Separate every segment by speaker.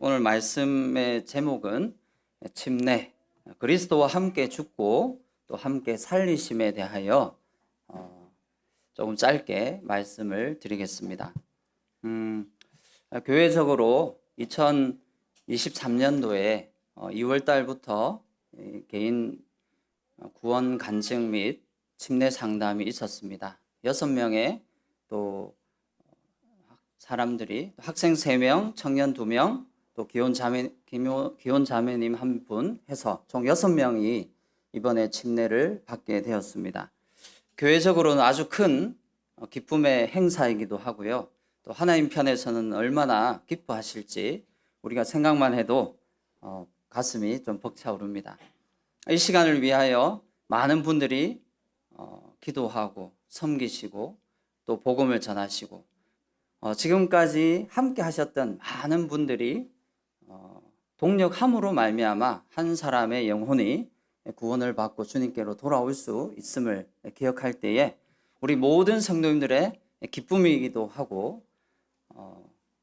Speaker 1: 오늘 말씀의 제목은 침례, 그리스도와 함께 죽고 또 함께 살리심에 대하여 조금 짧게 말씀을 드리겠습니다. 교회적으로 2023년도에 2월 달부터 개인 구원 간증 및 침례 상담이 있었습니다. 6명의 또 사람들이 학생 3명, 청년 2명, 또 기혼 자매님 1분 해서 총 6명이 이번에 침례를 받게 되었습니다. 교회적으로는 아주 큰 기쁨의 행사이기도 하고요. 또 하나님 편에서는 얼마나 기뻐하실지 우리가 생각만 해도 가슴이 좀 벅차오릅니다. 이 시간을 위하여 많은 분들이 기도하고 섬기시고 또 복음을 전하시고 지금까지 함께 하셨던 많은 분들이 동력함으로 말미암아 한 사람의 영혼이 구원을 받고 주님께로 돌아올 수 있음을 기억할 때에 우리 모든 성도님들의 기쁨이기도 하고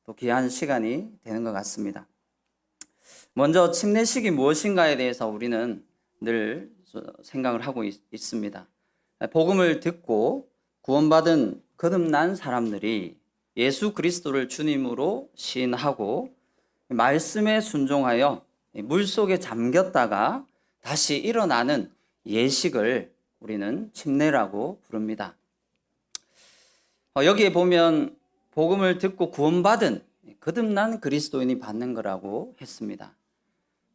Speaker 1: 또 귀한 시간이 되는 것 같습니다. 먼저 침례식이 무엇인가에 대해서 우리는 늘 생각을 하고 있습니다. 복음을 듣고 구원받은 거듭난 사람들이 예수 그리스도를 주님으로 시인하고 말씀에 순종하여 물속에 잠겼다가 다시 일어나는 예식을 우리는 침례라고 부릅니다. 여기에 보면 복음을 듣고 구원받은 거듭난 그리스도인이 받는 거라고 했습니다.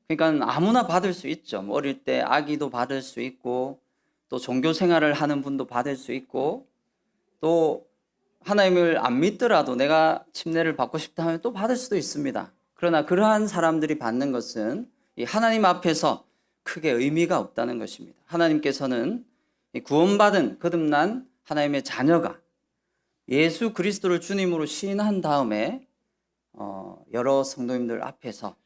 Speaker 1: 그러니까 아무나 받을 수 있죠. 어릴 때 아기도 받을 수 있고 또 종교 생활을 하는 분도 받을 수 있고 또 하나님을 안 믿더라도 내가 침례를 받고 싶다 하면 또 받을 수도 있습니다. 그러나 그러한 사람들이 받는 것은 이 하나님 앞에서 크게 의미가 없다는 것입니다. 하나님께서는 구원받은 거듭난 하나님의 자녀가 예수 그리스도를 주님으로 시인한 다음에 여러 성도님들 앞에서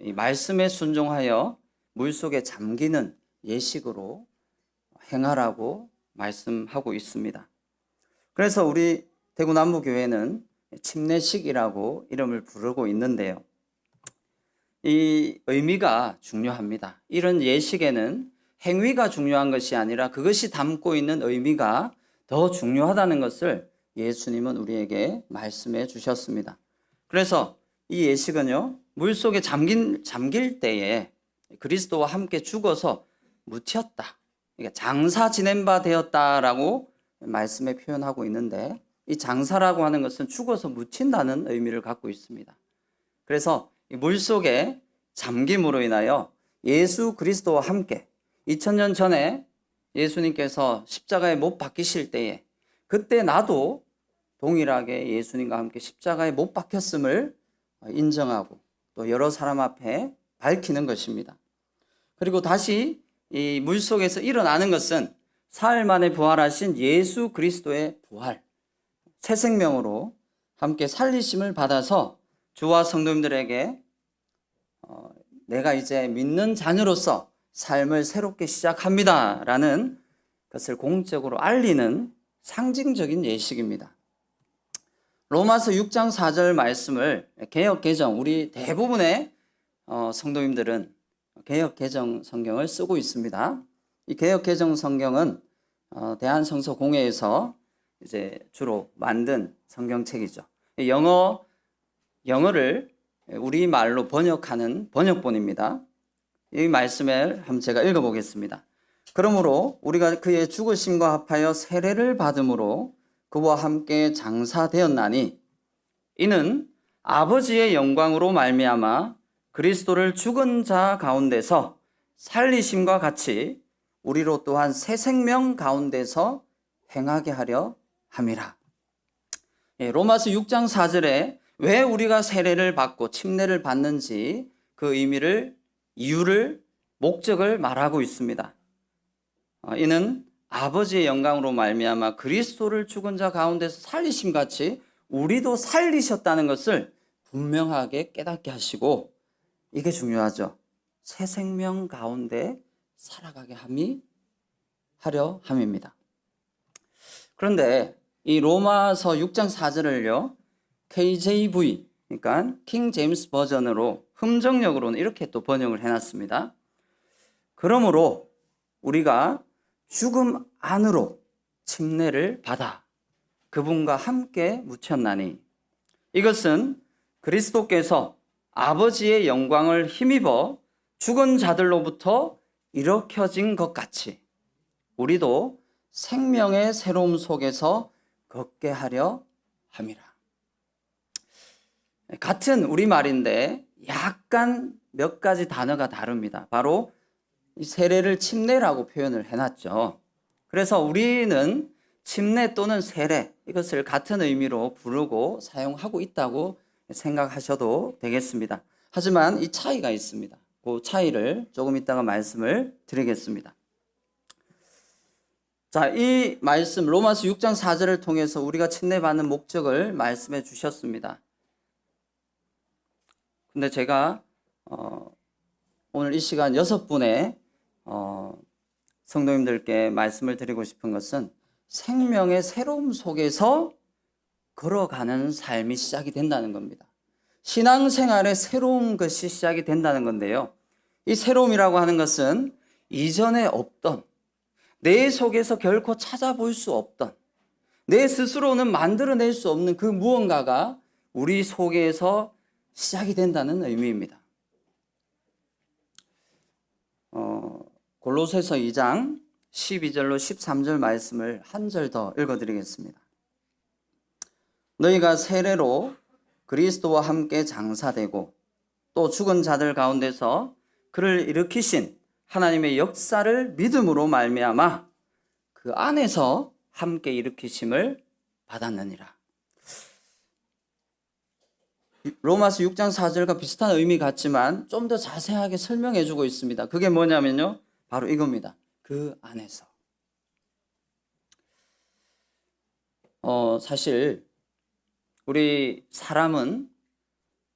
Speaker 1: 이 말씀에 순종하여 물속에 잠기는 예식으로 행하라고 말씀하고 있습니다. 그래서 우리 대구 남부교회는 침례식이라고 이름을 부르고 있는데요. 이 의미가 중요합니다. 이런 예식에는 행위가 중요한 것이 아니라 그것이 담고 있는 의미가 더 중요하다는 것을 예수님은 우리에게 말씀해 주셨습니다. 그래서 이 예식은요, 물속에 잠길 때에 그리스도와 함께 죽어서 묻혔다. 그러니까 장사 지낸 바 되었다라고 말씀에 표현하고 있는데 이 장사라고 하는 것은 죽어서 묻힌다는 의미를 갖고 있습니다. 그래서 이 물속에 잠김으로 인하여 예수 그리스도와 함께 2000년 전에 예수님께서 십자가에 못 박히실 때에 그때 나도 동일하게 예수님과 함께 십자가에 못 박혔음을 인정하고 또 여러 사람 앞에 밝히는 것입니다. 그리고 다시 이 물속에서 일어나는 것은 사흘 만에 부활하신 예수 그리스도의 부활, 새 생명으로 함께 살리심을 받아서 주와 성도님들에게 내가 이제 믿는 자녀로서 삶을 새롭게 시작합니다 라는 것을 공적으로 알리는 상징적인 예식입니다. 로마서 6장 4절 말씀을 개역개정, 우리 대부분의 성도님들은 개역개정 성경을 쓰고 있습니다. 이 개역개정 성경은 대한성서공회에서 이제 주로 만든 성경책이죠. 영어를 우리말로 번역하는 번역본입니다. 이 말씀을 한번 제가 읽어보겠습니다. 그러므로 우리가 그의 죽으심과 합하여 세례를 받음으로 그와 함께 장사되었나니 이는 아버지의 영광으로 말미암아 그리스도를 죽은 자 가운데서 살리심과 같이 우리로 또한 새 생명 가운데서 행하게 하려 함이라. 로마서 6장 4절에 왜 우리가 세례를 받고 침례를 받는지 그 이유를 목적을 말하고 있습니다. 이는 아버지의 영광으로 말미암아 그리스도를 죽은 자 가운데서 살리심 같이 우리도 살리셨다는 것을 분명하게 깨닫게 하시고 이게 중요하죠. 새 생명 가운데 살아가게 하려 함입니다. 그런데 이 로마서 6장 4절을요 KJV 그러니까 킹 제임스 버전으로 흠정역으로는 이렇게 또 번역을 해놨습니다. 그러므로 우리가 죽음 안으로 침례를 받아 그분과 함께 묻혔나니 이것은 그리스도께서 아버지의 영광을 힘입어 죽은 자들로부터 일으켜진 것 같이 우리도 생명의 새로움 속에서 걷게 하려 함이라. 같은 우리말인데 약간 몇 가지 단어가 다릅니다. 바로 이 세례를 침례라고 표현을 해놨죠. 그래서 우리는 침례 또는 세례 이것을 같은 의미로 부르고 사용하고 있다고 생각하셔도 되겠습니다. 하지만 이 차이가 있습니다. 그 차이를 조금 이따가 말씀을 드리겠습니다. 자, 이 말씀 로마서 6장 4절을 통해서 우리가 침례받는 목적을 말씀해 주셨습니다. 근데 제가 오늘 이 시간 6분의 성도님들께 말씀을 드리고 싶은 것은 생명의 새로움 속에서 걸어가는 삶이 시작이 된다는 겁니다. 신앙생활의 새로운 것이 시작이 된다는 건데요. 이 새로움이라고 하는 것은 이전에 없던, 내 속에서 결코 찾아볼 수 없던, 내 스스로는 만들어낼 수 없는 그 무언가가 우리 속에서 시작이 된다는 의미입니다. 골로새서 2장 12절로 13절 말씀을 한 절 더 읽어드리겠습니다. 너희가 세례로 그리스도와 함께 장사되고 또 죽은 자들 가운데서 그를 일으키신 하나님의 역사를 믿음으로 말미암아 그 안에서 함께 일으키심을 받았느니라. 로마서 6장 4절과 비슷한 의미 같지만 좀 더 자세하게 설명해 주고 있습니다. 그게 뭐냐면요, 바로 이겁니다. 그 안에서. 사실 우리 사람은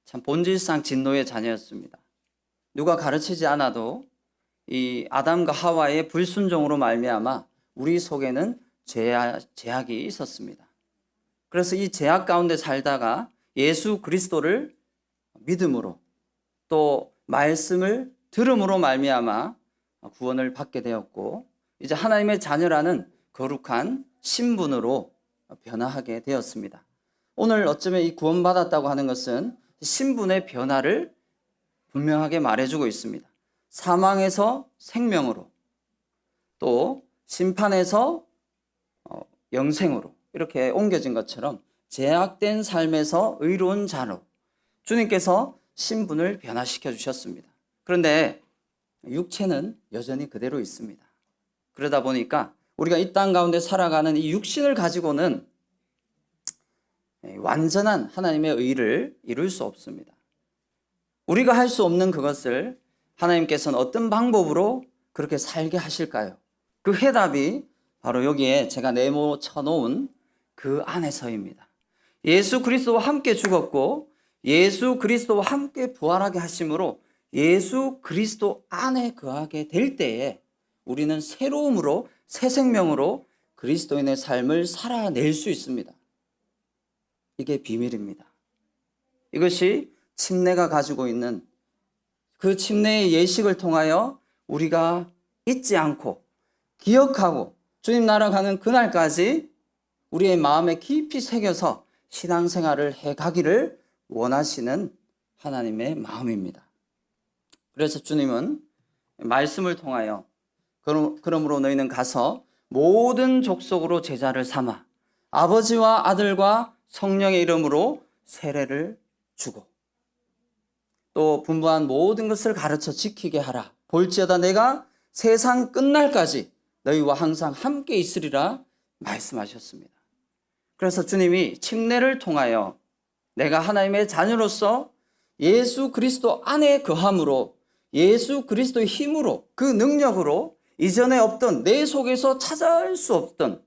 Speaker 1: 참 본질상 진노의 자녀였습니다. 누가 가르치지 않아도 이 아담과 하와의 불순종으로 말미암아 우리 속에는 죄악이 있었습니다. 그래서 이 죄악 가운데 살다가 예수 그리스도를 믿음으로 또 말씀을 들음으로 말미암아 구원을 받게 되었고 이제 하나님의 자녀라는 거룩한 신분으로 변화하게 되었습니다. 오늘 어쩌면 이 구원받았다고 하는 것은 신분의 변화를 분명하게 말해주고 있습니다. 사망에서 생명으로 또 심판에서 영생으로 이렇게 옮겨진 것처럼 제약된 삶에서 의로운 자로 주님께서 신분을 변화시켜 주셨습니다. 그런데 육체는 여전히 그대로 있습니다. 그러다 보니까 우리가 이 땅 가운데 살아가는 이 육신을 가지고는 완전한 하나님의 의를 이룰 수 없습니다. 우리가 할 수 없는 그것을 하나님께서는 어떤 방법으로 그렇게 살게 하실까요? 그 해답이 바로 여기에 제가 네모 쳐놓은 그 안에서입니다. 예수 그리스도와 함께 죽었고 예수 그리스도와 함께 부활하게 하심으로 예수 그리스도 안에 거하게 될 때에 우리는 새로움으로 새 생명으로 그리스도인의 삶을 살아낼 수 있습니다. 이게 비밀입니다. 이것이 침례가 가지고 있는 그 침례의 예식을 통하여 우리가 잊지 않고 기억하고 주님 나라 가는 그날까지 우리의 마음에 깊이 새겨서 신앙생활을 해가기를 원하시는 하나님의 마음입니다. 그래서 주님은 말씀을 통하여 그러므로 너희는 가서 모든 족속으로 제자를 삼아 아버지와 아들과 성령의 이름으로 세례를 주고 또 분부한 모든 것을 가르쳐 지키게 하라. 볼지어다 내가 세상 끝날까지 너희와 항상 함께 있으리라 말씀하셨습니다. 그래서 주님이 침례를 통하여 내가 하나님의 자녀로서 예수 그리스도 안에 거함으로 예수 그리스도의 힘으로 그 능력으로 이전에 없던 내 속에서 찾아올 수 없던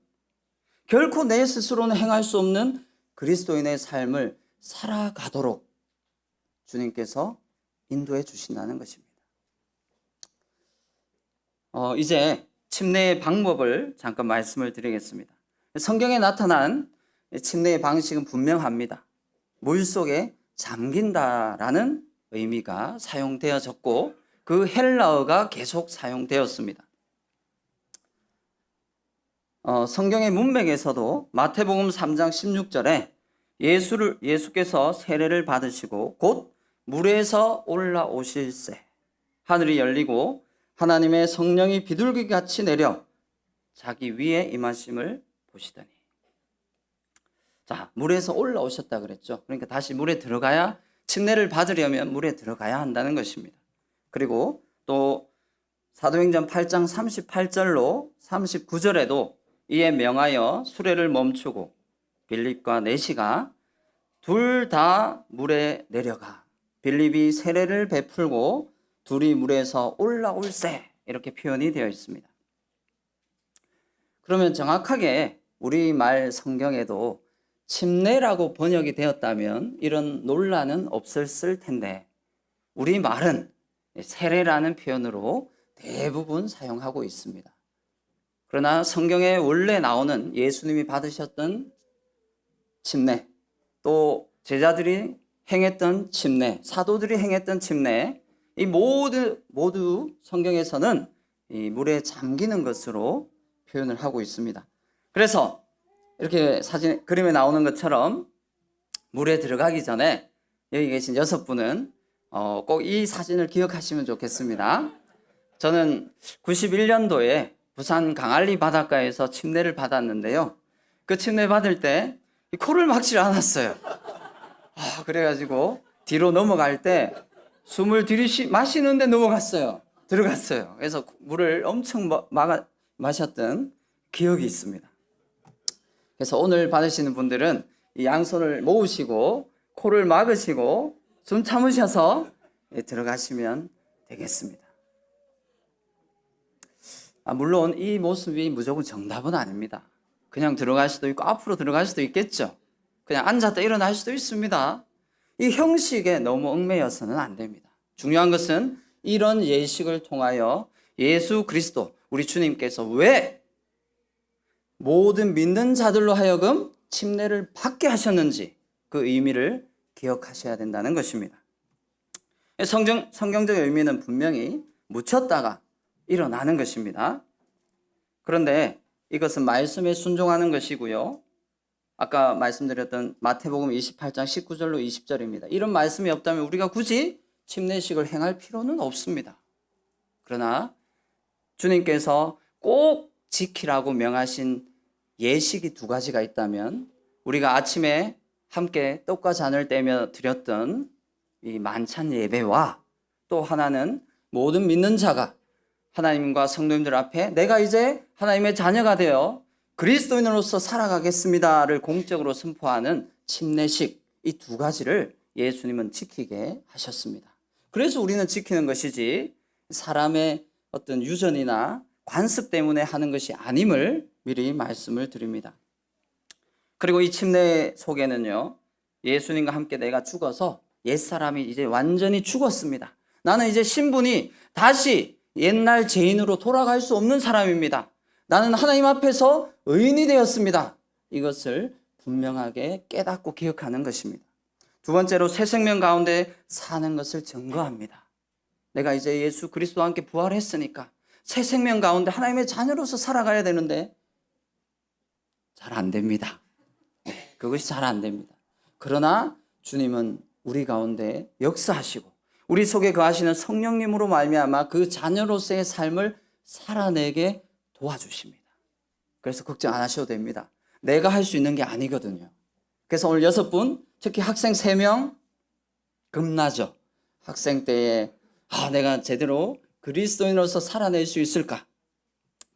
Speaker 1: 결코 내 스스로는 행할 수 없는 그리스도인의 삶을 살아가도록 주님께서 인도해 주신다는 것입니다. 이제 침례의 방법을 잠깐 말씀을 드리겠습니다. 성경에 나타난 침례의 방식은 분명합니다. 물속에 잠긴다라는 의미가 사용되어졌고 그 헬라어가 계속 사용되었습니다. 성경의 문맥에서도 마태복음 3장 16절에 예수께서 세례를 받으시고 곧 물에서 올라오실새 하늘이 열리고 하나님의 성령이 비둘기같이 내려 자기 위에 임하심을 보시더니. 자, 물에서 올라오셨다 그랬죠. 그러니까 다시 물에 들어가야, 침례를 받으려면 물에 들어가야 한다는 것입니다. 그리고 또 사도행전 8장 38절로 39절에도 이에 명하여 수레를 멈추고 빌립과 내시가 둘 다 물에 내려가 빌립이 세례를 베풀고 둘이 물에서 올라올세 이렇게 표현이 되어 있습니다. 그러면 정확하게 우리말 성경에도 침례라고 번역이 되었다면 이런 논란은 없었을 텐데 우리말은 세례라는 표현으로 대부분 사용하고 있습니다. 그러나 성경에 원래 나오는 예수님이 받으셨던 침례, 또 제자들이 행했던 침례, 사도들이 행했던 침례, 이 모두 성경에서는 이 물에 잠기는 것으로 표현을 하고 있습니다. 그래서 이렇게 그림에 나오는 것처럼 물에 들어가기 전에 여기 계신 6분은 꼭 이 사진을 기억하시면 좋겠습니다. 저는 91년도에 부산 강알리 바닷가에서 침례를 받았는데요. 그 침례 받을 때 코를 막질 않았어요. 그래가지고 뒤로 넘어갈 때 숨을 마시는데 들어갔어요. 그래서 물을 엄청 마셨던 기억이 있습니다. 그래서 오늘 받으시는 분들은 이 양손을 모으시고 코를 막으시고 숨 참으셔서 들어가시면 되겠습니다. 물론 이 모습이 무조건 정답은 아닙니다. 그냥 들어갈 수도 있고 앞으로 들어갈 수도 있겠죠. 그냥 앉았다 일어날 수도 있습니다. 이 형식에 너무 얽매여서는 안 됩니다. 중요한 것은 이런 예식을 통하여 예수 그리스도 우리 주님께서 왜 모든 믿는 자들로 하여금 침례를 받게 하셨는지 그 의미를 기억하셔야 된다는 것입니다. 성경적 의미는 분명히 묻혔다가 일어나는 것입니다. 그런데 이것은 말씀에 순종하는 것이고요. 아까 말씀드렸던 마태복음 28장 19절로 20절입니다. 이런 말씀이 없다면 우리가 굳이 침례식을 행할 필요는 없습니다. 그러나 주님께서 꼭 지키라고 명하신 예식이 2가지가 있다면 우리가 아침에 함께 떡과 잔을 떼며 드렸던 이 만찬 예배와 또 하나는 모든 믿는 자가 하나님과 성도님들 앞에 내가 이제 하나님의 자녀가 되어 그리스도인으로서 살아가겠습니다를 공적으로 선포하는 침례식, 이 2가지를 예수님은 지키게 하셨습니다. 그래서 우리는 지키는 것이지 사람의 어떤 유전이나 관습 때문에 하는 것이 아님을 미리 말씀을 드립니다. 그리고 이 침례 속에는요, 예수님과 함께 내가 죽어서 옛사람이 이제 완전히 죽었습니다. 나는 이제 신분이 다시 옛날 죄인으로 돌아갈 수 없는 사람입니다. 나는 하나님 앞에서 의인이 되었습니다. 이것을 분명하게 깨닫고 기억하는 것입니다. 2번째로 새 생명 가운데 사는 것을 증거합니다. 내가 이제 예수 그리스도와 함께 부활했으니까 새 생명 가운데 하나님의 자녀로서 살아가야 되는데 잘 안 됩니다. 그것이 잘 안 됩니다. 그러나 주님은 우리 가운데 역사하시고 우리 속에 거하시는 성령님으로 말미암아 그 자녀로서의 삶을 살아내게 도와주십니다. 그래서 걱정 안 하셔도 됩니다. 내가 할 수 있는 게 아니거든요. 그래서 오늘 6분, 특히 학생 3명 겁나죠. 학생 때에 내가 제대로 그리스도인으로서 살아낼 수 있을까?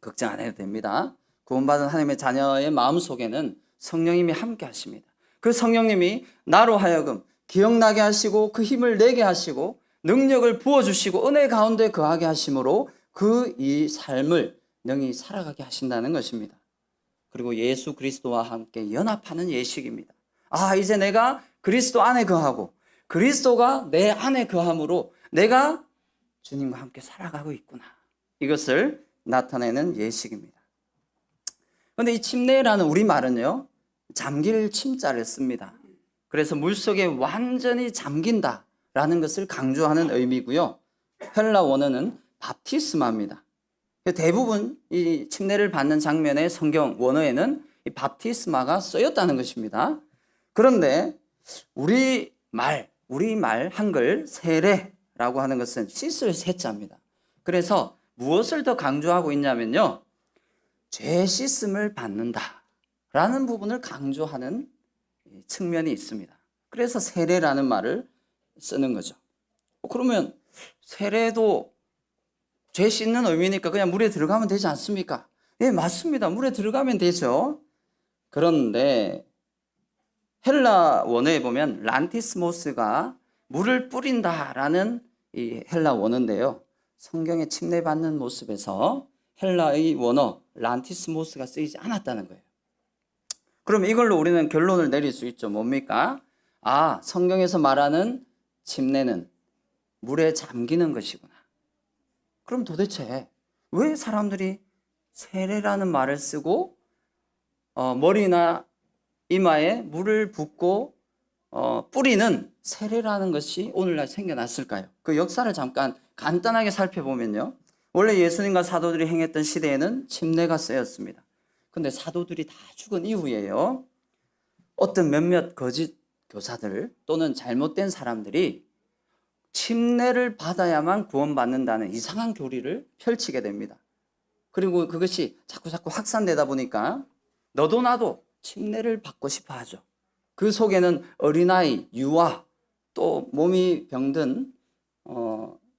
Speaker 1: 걱정 안 해도 됩니다. 구원받은 하나님의 자녀의 마음속에는 성령님이 함께 하십니다. 그 성령님이 나로 하여금 기억나게 하시고 그 힘을 내게 하시고 능력을 부어주시고 은혜 가운데 거하게 하심으로 그 이 삶을 능히 살아가게 하신다는 것입니다. 그리고 예수 그리스도와 함께 연합하는 예식입니다. 이제 내가 그리스도 안에 거하고 그리스도가 내 안에 거함으로 내가 주님과 함께 살아가고 있구나. 이것을 나타내는 예식입니다. 그런데 이 침례라는 우리말은요, 잠길 침자를 씁니다. 그래서 물속에 완전히 잠긴다라는 것을 강조하는 의미고요. 헬라 원어는 밥티스마입니다. 대부분 이 침례를 받는 장면의 성경 원어에는 이 밥티스마가 쓰였다는 것입니다. 그런데 우리말 한글 세례라고 하는 것은 씻을 세자입니다. 그래서 무엇을 더 강조하고 있냐면요, 죄 씻음을 받는다라는 부분을 강조하는 측면이 있습니다. 그래서 세례라는 말을 쓰는 거죠. 그러면 세례도 죄 씻는 의미니까 그냥 물에 들어가면 되지 않습니까? 예, 맞습니다. 물에 들어가면 되죠. 그런데 헬라 원어에 보면 란티스모스가 물을 뿌린다라는 이 헬라 원어인데요. 성경에 침례받는 모습에서 헬라의 원어 란티스모스가 쓰이지 않았다는 거예요. 그럼 이걸로 우리는 결론을 내릴 수 있죠. 뭡니까? 성경에서 말하는 침례는 물에 잠기는 것이구나. 그럼 도대체 왜 사람들이 세례라는 말을 쓰고 머리나 이마에 물을 붓고 뿌리는 세례라는 것이 오늘날 생겨났을까요? 그 역사를 잠깐 간단하게 살펴보면요, 원래 예수님과 사도들이 행했던 시대에는 침례가 쓰였습니다. 근데 사도들이 다 죽은 이후에요, 어떤 몇몇 거짓 교사들 또는 잘못된 사람들이 침례를 받아야만 구원받는다는 이상한 교리를 펼치게 됩니다. 그리고 그것이 자꾸 확산되다 보니까 너도 나도 침례를 받고 싶어 하죠. 그 속에는 어린아이, 유아, 또 몸이 병든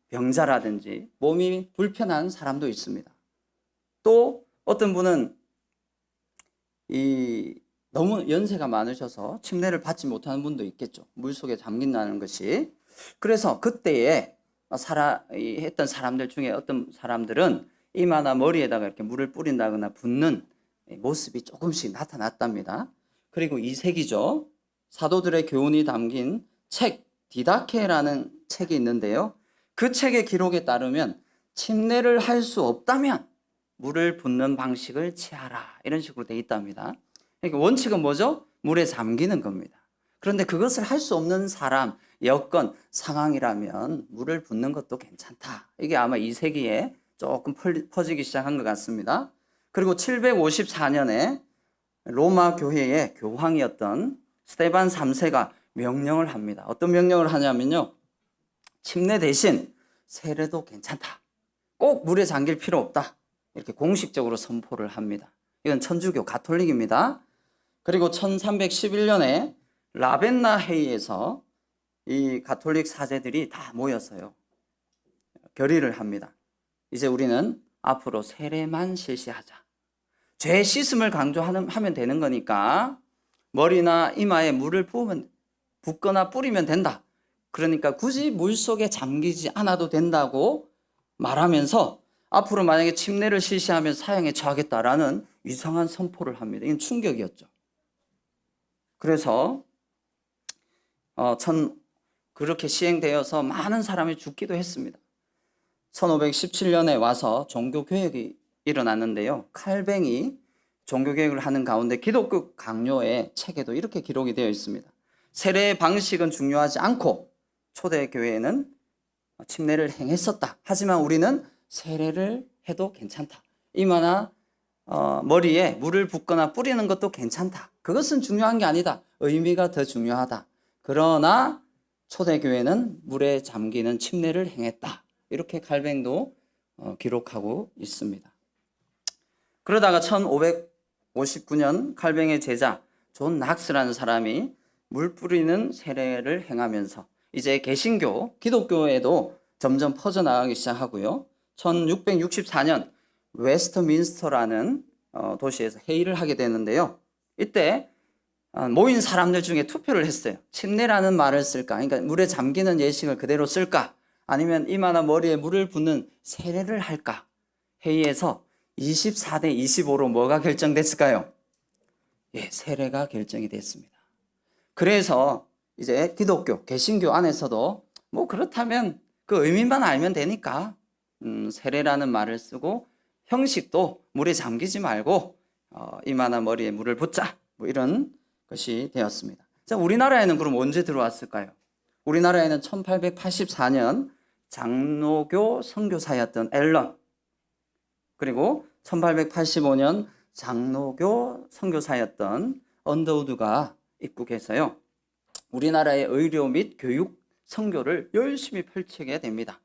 Speaker 1: 병자라든지 몸이 불편한 사람도 있습니다. 또 어떤 분은 너무 연세가 많으셔서 침례를 받지 못하는 분도 있겠죠. 물속에 잠긴다는 것이. 그래서 그때에 했던 사람들 중에 어떤 사람들은 이마나 머리에다가 이렇게 물을 뿌린다거나 붓는 모습이 조금씩 나타났답니다. 그리고 2세기죠. 사도들의 교훈이 담긴 책 디다케라는 책이 있는데요. 그 책의 기록에 따르면 침례를 할 수 없다면 물을 붓는 방식을 취하라, 이런 식으로 되어 있답니다. 그러니까 원칙은 뭐죠? 물에 잠기는 겁니다. 그런데 그것을 할 수 없는 사람, 여건, 상황이라면 물을 붓는 것도 괜찮다. 이게 아마 2세기에 조금 퍼지기 시작한 것 같습니다. 그리고 754년에 로마 교회의 교황이었던 스테반 3세가 명령을 합니다. 어떤 명령을 하냐면요, 침례 대신 세례도 괜찮다. 꼭 물에 잠길 필요 없다. 이렇게 공식적으로 선포를 합니다. 이건 천주교 가톨릭입니다. 그리고 1311년에 라벤나 회의에서 이 가톨릭 사제들이 다 모여서요, 결의를 합니다. 이제 우리는 앞으로 세례만 실시하자. 죄 씻음을 강조하면 되는 거니까 머리나 이마에 물을 붓거나 뿌리면 된다. 그러니까 굳이 물속에 잠기지 않아도 된다고 말하면서 앞으로 만약에 침례를 실시하면 사형에 처하겠다라는 이상한 선포를 합니다. 이건 충격이었죠. 그래서 그렇게 시행되어서 많은 사람이 죽기도 했습니다. 1517년에 와서 종교개혁이 일어났는데요, 칼뱅이 종교개혁을 하는 가운데 기독교 강요의 책에도 이렇게 기록이 되어 있습니다. 세례의 방식은 중요하지 않고 초대교회에는 침례를 행했었다. 하지만 우리는 세례를 해도 괜찮다. 이마나 머리에 물을 붓거나 뿌리는 것도 괜찮다. 그것은 중요한 게 아니다. 의미가 더 중요하다. 그러나 초대교회는 물에 잠기는 침례를 행했다. 이렇게 칼뱅도 기록하고 있습니다. 그러다가 1559년 칼뱅의 제자 존 낙스라는 사람이 물 뿌리는 세례를 행하면서 이제 개신교, 기독교에도 점점 퍼져나가기 시작하고요. 1664년 웨스트민스터라는 도시에서 회의를 하게 되는데요. 이때 모인 사람들 중에 투표를 했어요. 침례라는 말을 쓸까? 그러니까 물에 잠기는 예식을 그대로 쓸까? 아니면 이마나 머리에 물을 붓는 세례를 할까? 회의에서 24대 25로 뭐가 결정됐을까요? 예, 세례가 결정이 됐습니다. 그래서 이제 기독교, 개신교 안에서도 뭐 그렇다면 그 의미만 알면 되니까 세례라는 말을 쓰고 형식도 물에 잠기지 말고 이마나 머리에 물을 붓자, 뭐 이런 것이 되었습니다. 자, 우리나라에는 그럼 언제 들어왔을까요? 우리나라에는 1884년 장로교 선교사였던 앨런, 그리고 1885년 장로교 선교사였던 언더우드가 입국해서요, 우리나라의 의료 및 교육 선교를 열심히 펼치게 됩니다.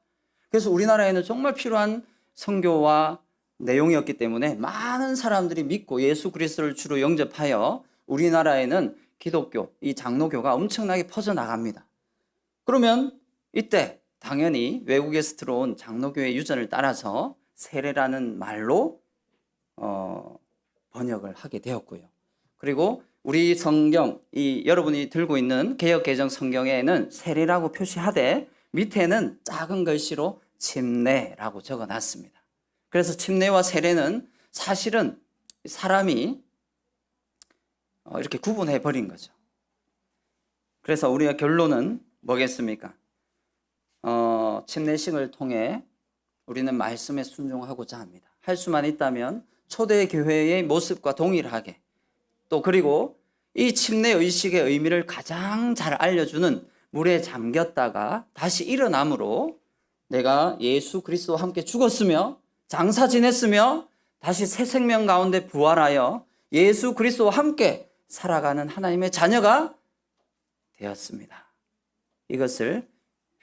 Speaker 1: 그래서 우리나라에는 정말 필요한 선교와 내용이었기 때문에 많은 사람들이 믿고 예수 그리스도를 주로 영접하여 우리나라에는 기독교, 이 장로교가 엄청나게 퍼져나갑니다. 그러면 이때 당연히 외국에서 들어온 장로교의 유전을 따라서 세례라는 말로 번역을 하게 되었고요. 그리고 우리 성경, 이 여러분이 들고 있는 개역개정 성경에는 세례라고 표시하되 밑에는 작은 글씨로 침례라고 적어놨습니다. 그래서 침례와 세례는 사실은 사람이 이렇게 구분해 버린 거죠. 그래서 우리가 결론은 뭐겠습니까? 침례식을 통해 우리는 말씀에 순종하고자 합니다. 할 수만 있다면 초대교회의 모습과 동일하게, 또 그리고 이 침례 의식의 의미를 가장 잘 알려주는 물에 잠겼다가 다시 일어남으로 내가 예수 그리스도와 함께 죽었으며 장사 지냈으며 다시 새 생명 가운데 부활하여 예수 그리스도와 함께 살아가는 하나님의 자녀가 되었습니다. 이것을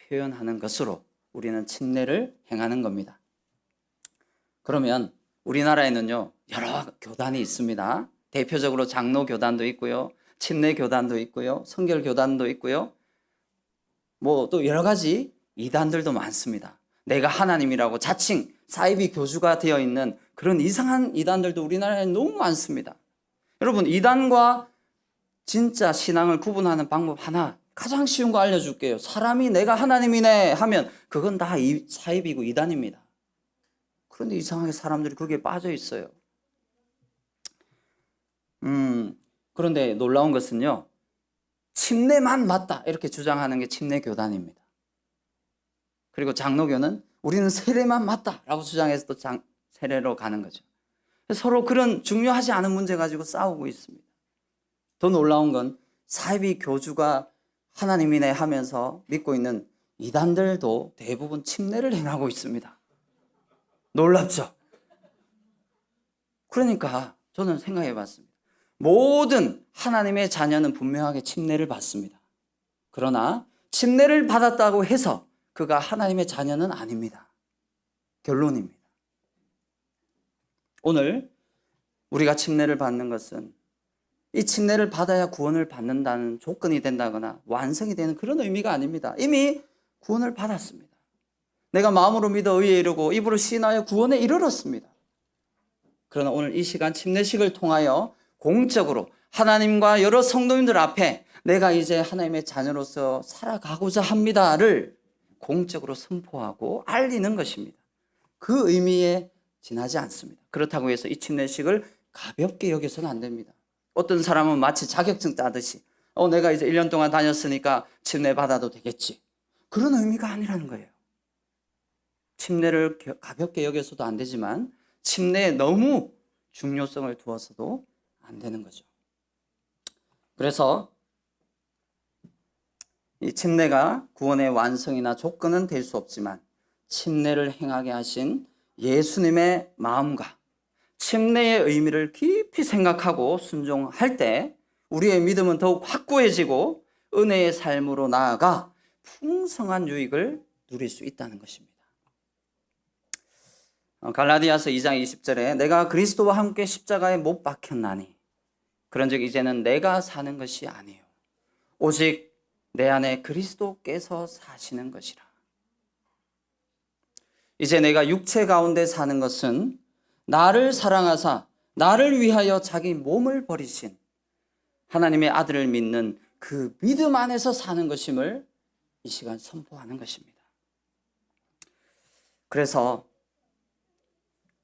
Speaker 1: 표현하는 것으로 우리는 침례를 행하는 겁니다. 그러면 우리나라에는요, 여러 교단이 있습니다. 대표적으로 장로교단도 있고요, 침례교단도 있고요, 성결교단도 있고요, 뭐 또 여러 가지 이단들도 많습니다. 내가 하나님이라고 자칭 사이비 교주가 되어 있는 그런 이상한 이단들도 우리나라에 너무 많습니다. 여러분, 이단과 진짜 신앙을 구분하는 방법 하나, 가장 쉬운 거 알려줄게요. 사람이 내가 하나님이네 하면 그건 다 사이비고 이단입니다. 그런데 이상하게 사람들이 거기에 빠져 있어요. 그런데 놀라운 것은요, 침례만 맞다 이렇게 주장하는 게 침례교단입니다. 그리고 장로교는 우리는 세례만 맞다라고 주장해서 또 세례로 가는 거죠. 서로 그런 중요하지 않은 문제 가지고 싸우고 있습니다. 더 놀라운 건 사이비 교주가 하나님이네 하면서 믿고 있는 이단들도 대부분 침례를 행하고 있습니다. 놀랍죠? 그러니까 저는 생각해 봤습니다. 모든 하나님의 자녀는 분명하게 침례를 받습니다. 그러나 침례를 받았다고 해서 그가 하나님의 자녀는 아닙니다. 결론입니다. 오늘 우리가 침례를 받는 것은 이 침례를 받아야 구원을 받는다는 조건이 된다거나 완성이 되는 그런 의미가 아닙니다. 이미 구원을 받았습니다. 내가 마음으로 믿어 의에 이르고 입으로 시인하여 구원에 이르렀습니다. 그러나 오늘 이 시간 침례식을 통하여 공적으로 하나님과 여러 성도님들 앞에 내가 이제 하나님의 자녀로서 살아가고자 합니다를 공적으로 선포하고 알리는 것입니다. 그 의미에 지나지 않습니다. 그렇다고 해서 이 침례식을 가볍게 여겨서는 안 됩니다. 어떤 사람은 마치 자격증 따듯이 내가 이제 1년 동안 다녔으니까 침례 받아도 되겠지, 그런 의미가 아니라는 거예요. 침례를 가볍게 여겨서도 안 되지만 침례에 너무 중요성을 두어서도 안 되는 거죠. 그래서 이 침례가 구원의 완성이나 조건은 될 수 없지만 침례를 행하게 하신 예수님의 마음과 침례의 의미를 깊이 생각하고 순종할 때 우리의 믿음은 더욱 확고해지고 은혜의 삶으로 나아가 풍성한 유익을 누릴 수 있다는 것입니다. 갈라디아서 2장 20절에 내가 그리스도와 함께 십자가에 못 박혔나니 그런즉 이제는 내가 사는 것이 아니요 오직 내 안에 그리스도께서 사시는 것이라. 이제 내가 육체 가운데 사는 것은 나를 사랑하사 나를 위하여 자기 몸을 버리신 하나님의 아들을 믿는 그 믿음 안에서 사는 것임을 이 시간 선포하는 것입니다. 그래서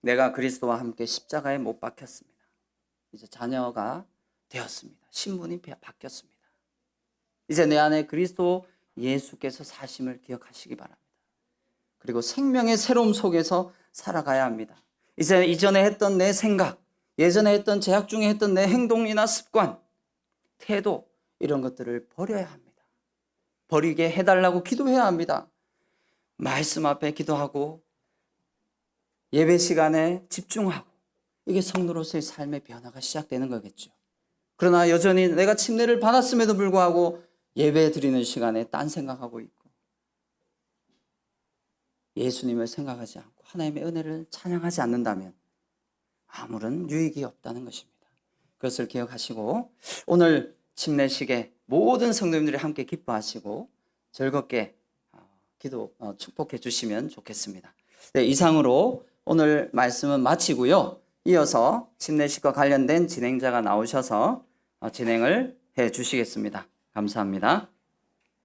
Speaker 1: 내가 그리스도와 함께 십자가에 못 박혔습니다. 이제 자녀가 되었습니다. 신분이 바뀌었습니다. 이제 내 안에 그리스도 예수께서 사심을 기억하시기 바랍니다. 그리고 생명의 새로움 속에서 살아가야 합니다. 이제 이전에 했던 내 생각, 예전에 했던, 재학 중에 했던 내 행동이나 습관, 태도, 이런 것들을 버려야 합니다. 버리게 해달라고 기도해야 합니다. 말씀 앞에 기도하고 예배 시간에 집중하고 이게 성도로서의 삶의 변화가 시작되는 거겠죠. 그러나 여전히 내가 침례를 받았음에도 불구하고 예배 드리는 시간에 딴 생각하고 있고 예수님을 생각하지 않고 하나님의 은혜를 찬양하지 않는다면 아무런 유익이 없다는 것입니다. 그것을 기억하시고 오늘 침례식에 모든 성도님들이 함께 기뻐하시고 즐겁게 축복해 주시면 좋겠습니다. 네, 이상으로 오늘 말씀은 마치고요. 이어서 침례식과 관련된 진행자가 나오셔서 진행을 해 주시겠습니다. 감사합니다.